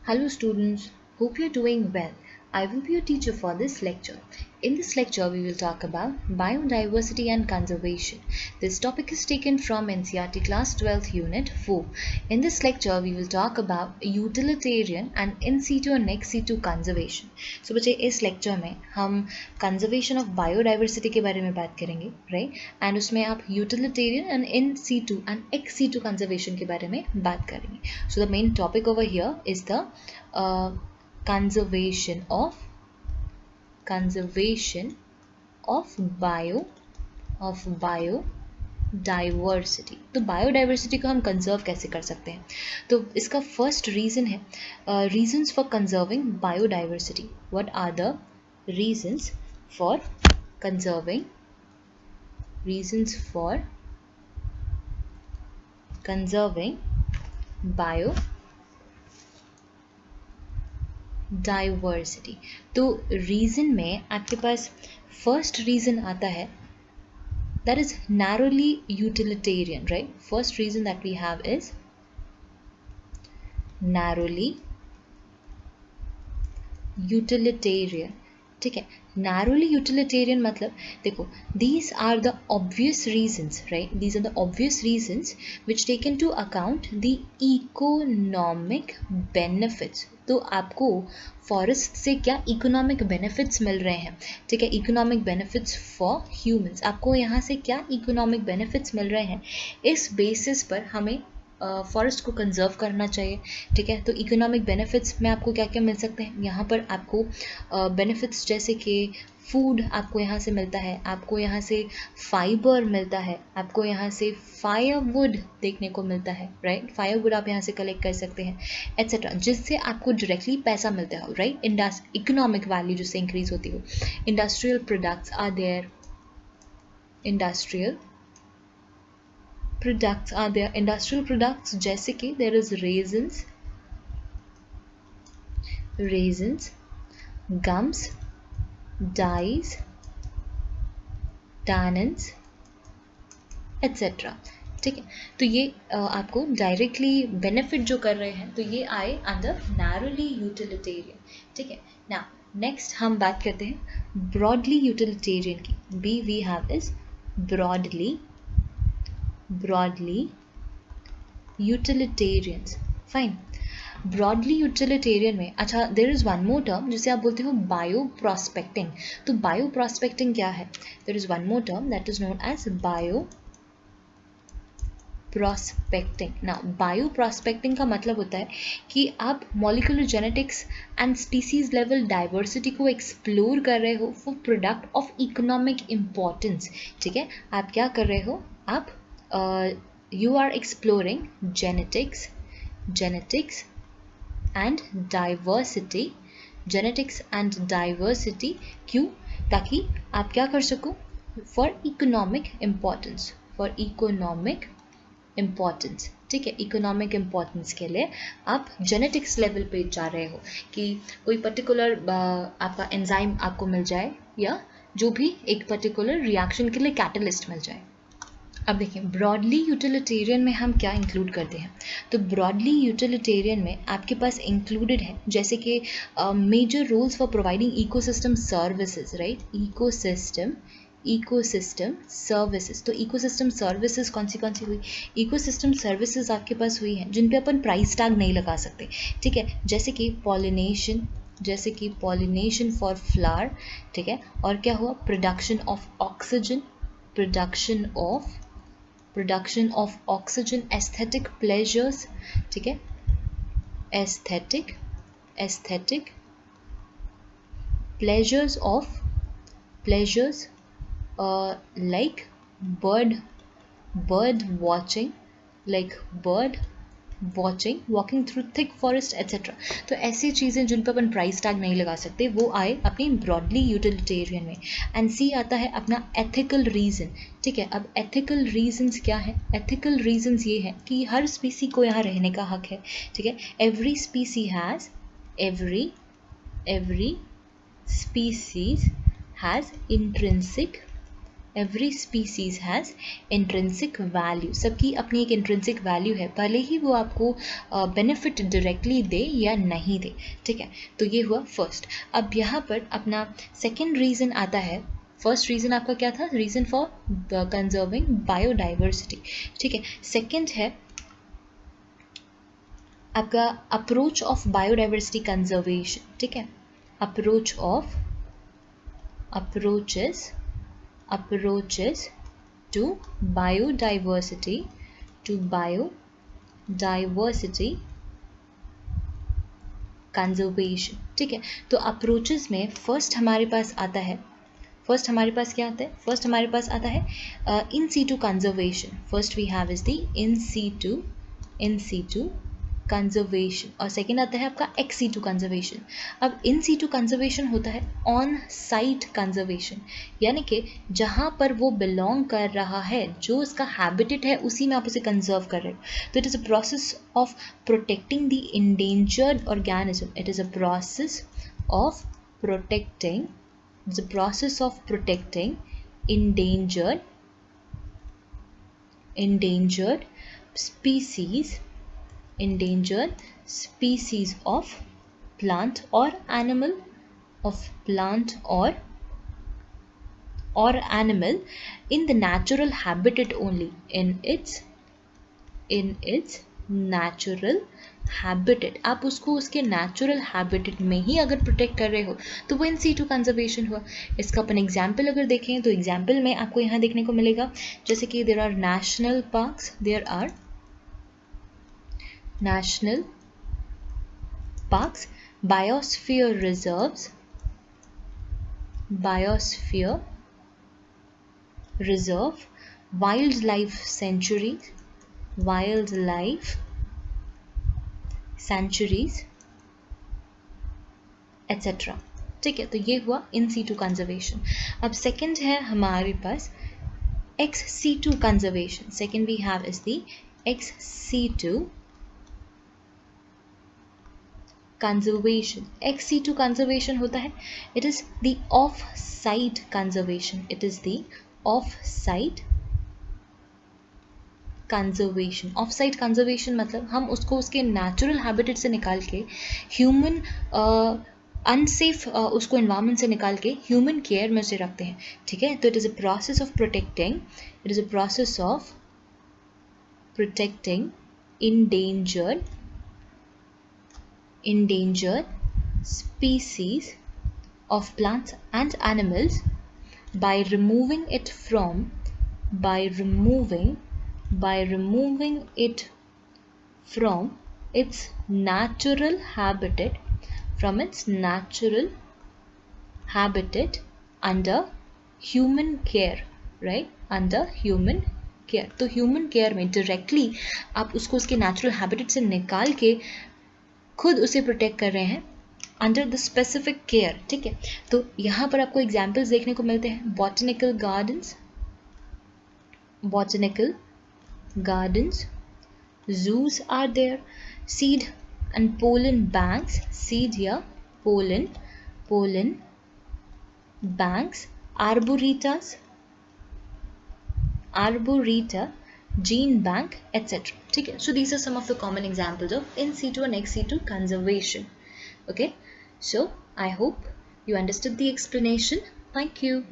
Hello students, hope you're doing well. I will be your teacher for this lecture. In this lecture, we will talk about biodiversity and conservation. This topic is taken from NCERT Class 12th Unit 4. In this lecture, we will talk about utilitarian and in situ and ex situ conservation. So बच्चे इस lecture में हम conservation of biodiversity के बारे में बात करेंगे, right? And उसमें आप utilitarian and in situ and ex situ conservation के बारे में बात करेंगे. So the main topic over here is the conservation of biodiversity. तो बायोडाइवर्सिटी को हम कंजर्व कैसे कर सकते हैं? तो इसका फर्स्ट रीजन है reasons for conserving biodiversity. What are the reasons for conserving biodiversity? तो रीजन में आपके पास फर्स्ट रीजन आता है that is narrowly utilitarian, right? First reason that we have is narrowly utilitarian. ठीक है, narrowly utilitarian मतलब देखो, these are the obvious reasons, right? These are the obvious reasons which take into account the economic benefits. तो आपको forest से क्या economic benefits मिल रहे हैं? ठीक है, इकोनॉमिक बेनिफिट्स फॉर ह्यूमंस. आपको यहाँ से क्या इकोनॉमिक बेनिफिट्स मिल रहे हैं, इस बेसिस पर हमें फॉरेस्ट को कंजर्व करना चाहिए. ठीक है, तो इकोनॉमिक बेनिफिट्स में आपको क्या क्या मिल सकते हैं? यहाँ पर आपको बेनिफिट्स जैसे कि फूड आपको यहाँ से मिलता है, आपको यहाँ से फाइबर मिलता है, आपको यहाँ से फायरवुड देखने को मिलता है, राइट? फायरवुड आप यहाँ से कलेक्ट कर सकते हैं एट्सेट्रा, जिससे आपको डायरेक्टली पैसा मिलता है, राइट? इकोनॉमिक वैल्यू जिससे इंक्रीज होती हो. Industrial products are there, industrial products जैसे कि there is resins, gums, dyes, tannins, etc. ठीक है, तो ये आपको डायरेक्टली बेनिफिट जो कर रहे हैं, तो ये आए अंडर नैरोली यूटिलिटेरियन. ठीक है, नाउ नेक्स्ट हम बात करते हैं ब्रॉडली यूटिलिटेरियन की. B we have is broadly utilitarians. Fine. Broadly utilitarian में अच्छा there is one more term जिसे आप बोलते हो बायो प्रॉस्पेक्टिंग. तो बायो प्रॉस्पेक्टिंग क्या है? There is one more term that is known as bioprospecting. Now bioprospecting का मतलब होता है कि आप molecular genetics and species level diversity को एक्सप्लोर कर रहे हो for product of economic importance. ठीक है, आप क्या कर रहे हो? आप you are exploring genetics and diversity. क्यों? ताकि आप क्या कर सको? For economic importance. ठीक है, इकोनॉमिक इम्पॉर्टेंस के लिए आप जेनेटिक्स लेवल पे जा रहे हो कि कोई पर्टिकुलर आपका एंजाइम आपको मिल जाए या जो भी एक पर्टिकुलर रिएक्शन के लिए कैटलिस्ट मिल जाए. अब देखिए ब्रॉडली यूटिलिटेरियन में हम क्या इंक्लूड करते हैं. तो ब्रॉडली यूटिलिटेरियन में आपके पास इंक्लूडेड है जैसे कि major roles for providing ecosystem services, right? Ecosystem services. तो इकोसिस्टम सर्विसेज कौन सी हुई? इकोसिस्टम सर्विसेज आपके पास हुई हैं जिन पे अपन प्राइस टैग नहीं लगा सकते. ठीक है, जैसे कि पॉलिनेशन फॉर फ्लावर. ठीक है, और क्या हुआ? Production of oxygen, aesthetic pleasures. ठीक है, aesthetic pleasures like bird watching, walking through thick forest etc. तो ऐसी चीज़ें जिन पर अपन प्राइस टैग नहीं लगा सकते वो आए अपनी ब्रॉडली यूटिलिटेरियन में. एंड सी आता है अपना एथिकल रीज़न. ठीक है, अब एथिकल रीजंस क्या है? एथिकल रीजंस ये है कि हर स्पीसी को यहाँ रहने का हक है. ठीक है, every species has intrinsic every species has intrinsic value. सबकी अपनी एक intrinsic value है, भले ही वो आपको benefit directly दे या नहीं दे, ठीक है. तो ये हुआ first. अब यहाँ पर अपना second reason आता है. फर्स्ट रीज़न आपका क्या था? रीज़न फॉर कंजर्विंग बायोडाइवर्सिटी, ठीक है. सेकंड है आपका अप्रोच ऑफ बायोडाइवर्सिटी कंजर्वेशन, ठीक है. approaches to biodiversity कंजर्वेशन, ठीक है. तो अप्रोचेस में फर्स्ट हमारे पास आता है, फर्स्ट हमारे पास क्या आता है? फर्स्ट हमारे पास आता है in situ conservation. First we have is the in situ conservation और सेकेंड आता है आपका एक्स सीटू कंजर्वेशन. अब इन सीटू कंजर्वेशन होता है ऑन साइट कंजर्वेशन, यानी कि जहाँ पर वो बिलोंग कर रहा है, जो उसका हैबिटेट है, उसी में आप उसे कंजर्व कर रहे हो. तो it is a process of protecting the endangered organism. It is a process of protecting the process of protecting endangered species of plant or animal, in the natural habitat only, in its natural habitat. आप उसको उसके natural habitat में ही अगर protect कर रहे हो तो वो इन सीटू कंजर्वेशन हुआ. इसका अपन एग्जाम्पल अगर देखें तो एग्जाम्पल में आपको यहाँ देखने को मिलेगा जैसे कि there are national parks, biosphere reserve, wildlife sanctuaries etcetera, ठीक है. तो ये हुआ इन सीटू कंजर्वेशन. अब सेकंड है हमारे पास ex situ conservation. Second we have is the ex situ conservation. Ex situ conservation होता है, it is the off site conservation. It is the off site conservation. Off site conservation मतलब हम उसको उसके नेचुरल हैबिटेट से निकाल के human unsafe उसको इन्वायरमेंट से निकाल के ह्यूमन केयर में उसे रखते हैं, ठीक है. तो it is a process of protecting endangered species of plants and animals by removing it from its natural habitat under human care, right? Under human care. तो human care में directly आप उसको उसके natural habitat से निकाल के खुद उसे प्रोटेक्ट कर रहे हैं अंडर द स्पेसिफिक केयर, ठीक है. तो यहाँ पर आपको एग्जाम्पल्स देखने को मिलते हैं. Botanical gardens, zoos are there, seed and pollen banks, seed या pollen banks, arboreta, gene bank, etc. ठीक है. So these are some of the common examples of in situ and ex situ conservation. Okay, so I hope you understood the explanation. Thank you.